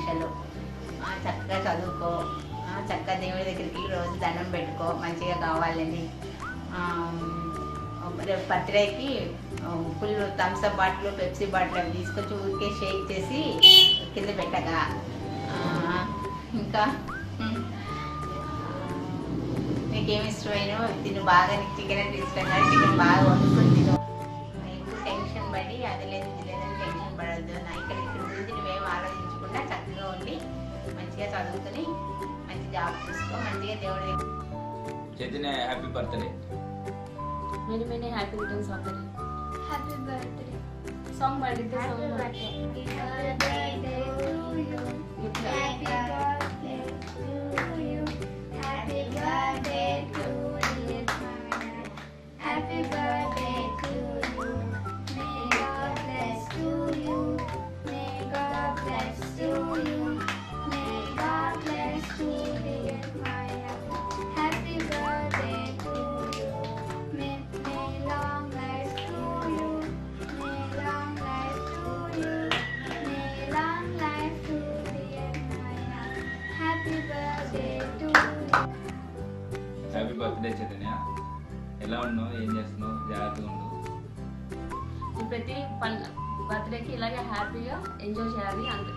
శుభాకాంక్షలు. చక్కగా చదువుకో, చక్కగా దేవుడి దగ్గరికి రోజు దండం పెట్టుకో, మంచిగా కావాలని. రేపు బర్త్డేకి full Thums Up bottle, Pepsi bottle అవి తీసుకొచ్చి ఊరికే షేక్ చేసి కింద పెట్టగా. ఇంకా నీకేమి ఇష్టమైన తిను, బాగా నీకు చికెన్ అంటే ఇష్టం కానీ చికెన్ బాగా వండుకొని తిను. ఎక్కువ టెన్షన్ పడి అది లేదు ఇది లేదని టెన్షన్ పడద్దు. ఇక్కడ గురించి నువ్వేం ఆలోచించకుండా చక్కగా ఉండి మంచిగా చదువుకొని మంచి జాబ్ చూసుకో, మంచిగా దేవుడి Chaitanya happy birthday. Many many happy returns of the day. Happy birthday. Song badi the Happy song. birthday. Happy birthday to you. Happy birthday to you. Happy birthday to you. Happy birthday to you. May God bless to you. May God bless to you. May God bless to you. Happy birthday to you. May long life to you. May long life to you. May long life to you. Happy birthday to you. Happy birthday Chaitanya. ఎలా ఉన్నావు, ఏం చేస్తున్నావు, జాగ్రత్తగా ఉండు. ప్రతి బర్త్డేకి ఇలాగే హ్యాపీగా ఎంజాయ్ చేయాలి.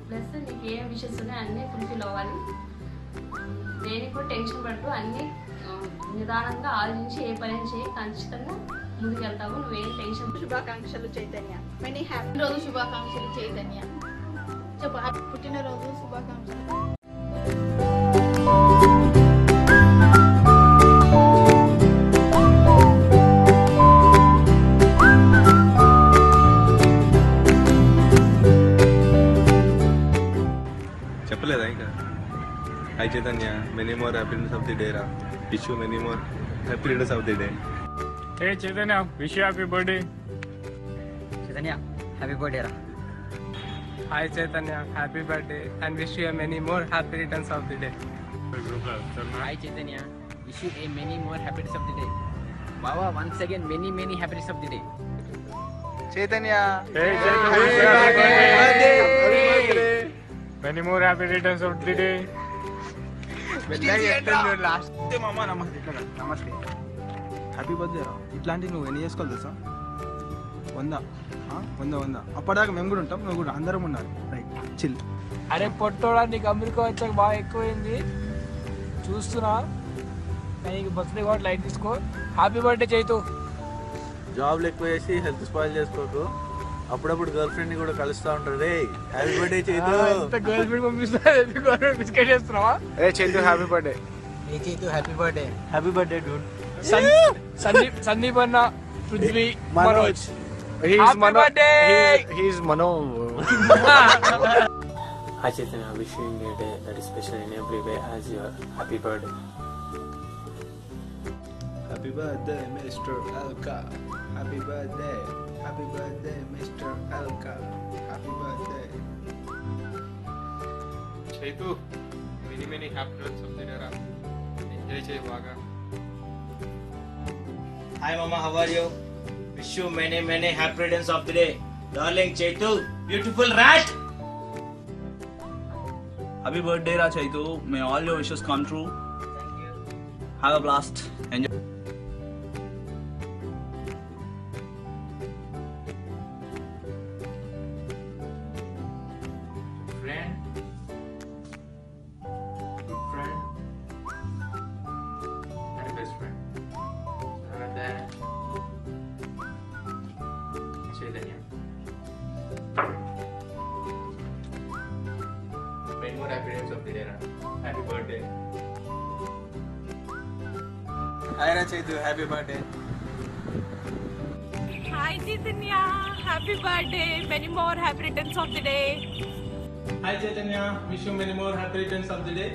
ప్లస్ నీకు ఏ విషెస్ ఉన్నాయో అన్నీ ఫుల్ఫిల్ అవ్వాలి. దేనికి కూడా టెన్షన్ పడుతూ అన్నీ నిదానంగా ఆలోచించి ఏ పని చేయి, ఖచ్చితంగా ముందుకెళ్తావు. నువ్వేం టెన్షన్. శుభాకాంక్షలు చైతన్య. మెనీ హ్యాపీ రోజు శుభాకాంక్షలు చైతన్య. చెప్పు, పుట్టినరోజు శుభాకాంక్షలు. చెప్పలేదా ఇంకా? Hi Chaitanya, many more happiness of the day రా. Wish you many more happy returns of the day. Hey Chaitanya, wish you happy birthday. Chaitanya, happy birthday ra. Hi Chaitanya, happy birthday and wish you a many more happy returns of the day. Hi Chaitanya, wish you a many more happiness of the day. Wow, once again many happiness of the day. Chaitanya, hey Chaitanya, happy birthday. Many more happy returns of the day. నమస్తే మామ. నమస్తే. Happy birthday రా. ఇట్లాంటివి నువ్వు ఎన్ని చేసుకోవాలి తెలుసా? 100 అప్పటిదాకా మేము కూడా ఉంటాం, నువ్వు కూడా అందరం ఉండాలి. Right, chill. అరే పొట్టోడా, నీకు అమెరికా వచ్చాక బాగా ఎక్కువైంది చూస్తున్నా. నీకు బర్త్డే కూడా లైట్ తీసుకో. Happy birthday Chaitu. జాబ్లు ఎక్కువ చేసి హెల్త్ స్పాయిల్ చేసుకోకు. అప్పుడప్పుడు గర్ల్ ఫ్రెండ్ ని కూడా కలుస్తా ఉంటారు. రే happy birthday Chaitu. Girl friend పంపిస్తా బిస్కెట్ చేస్తున్నావా? ఏ Chaitu happy birthday. Hey Chaitu, happy birthday. Happy birthday dude. Sandeep అన్న, Prithvi, Manoj. Happy birthday. He is Mano. Hi Chaitanya, wishing you a day that is special in every way as your happy birthday. Happy birthday mister Alka. Happy birthday. Happy birthday mister Alka. Happy birthday. Chaitu, many happy returns of the day. Enjoy చేయి బాగా. Hi mama, how are you? Wish you many happy returns of the day. Darling Chaitu, beautiful rat. Happy birthday ra Chaitu. May all your wishes come true. Thank you. Have a blast. Enjoy. Friend, good friend, and best friend. And then Chaitanya. Many more happy returns of the day. Happy birthday. Hi రా Chaitu, happy birthday. Hi Chaitanya, happy birthday. Many more happy returns of the day. Hi Chaitanya, wish you many more happy returns of the day.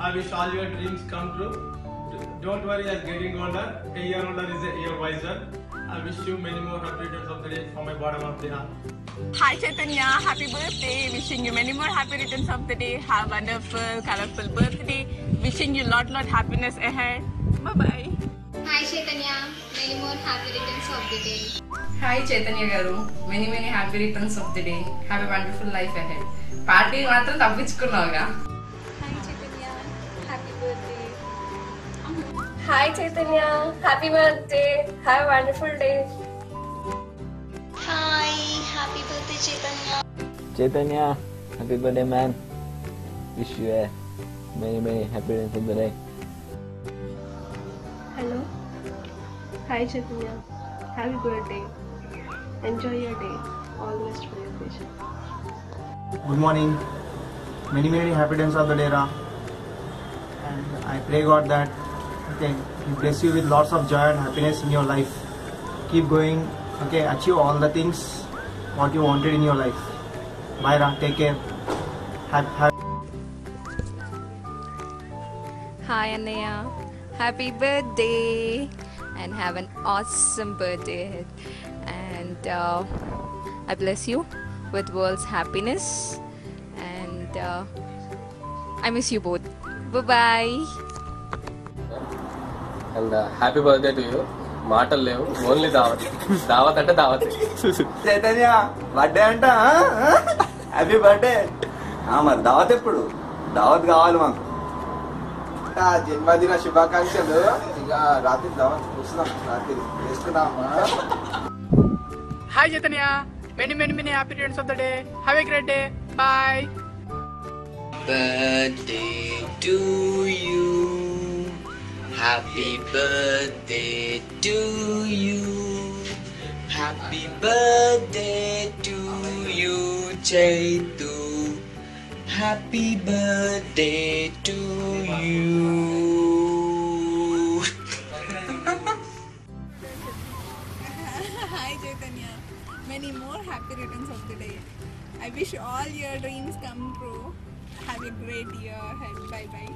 I wish all your dreams come true. Don't worry, as getting older, a year older is a year wiser. I wish you many more happy returns of the day from my bottom of the heart. Hi Chaitanya, happy birthday. Wishing you many more happy returns of the day. Have a wonderful, colorful birthday. Wishing you lot happiness ahead. Bye bye. Hi Chaitanya, many more happy returns of the day. Hi Chaitanya garu, many many happy returns of the day. Have a wonderful life ahead. Party మాత్రం తప్పించుకున్నావుగా. Hi Chaitanya, happy birthday. Have a wonderful day. Hi, happy birthday Chaitanya. Chaitanya, happy birthday man. Wish you a many happy returns of the day. Hello. Hi Chaitanya, happy birthday. Enjoy your day. All the best for your future. Good morning. Many happy returns of the day, Ra. And I pray God that okay, He bless you with lots of joy and happiness in your life. Keep going. Okay, achieve all the things what you wanted in your life. Bye, Ra. Take care. Hi Anaya, happy birthday and have an awesome birthday ahead. And I bless you with world's happiness. And I miss you both. Bye bye. And happy birthday to you. మాటలు లేవు, only దావత్. దావత్ అంటే దావత్. Chaitanya birthday అంట. Happy birthday. మరి దావత్ ఎప్పుడు? దావత్ కావాలి మాకు. జన్మదిన శుభాకాంక్షలు. ఇక రాత్రి దావత్ చూస్తున్నాం, రాత్రి చేసుకున్నామా. Hi Chaitanya, many happy returns of the day. Have a great day. Bye. Birthday to you. Happy birthday to you. Happy birthday to you, Chaitu. Happy birthday to you. Hi Chaitanya, many more happy returns of the day. I wish all your dreams come true. Have a great year ahead. Bye bye.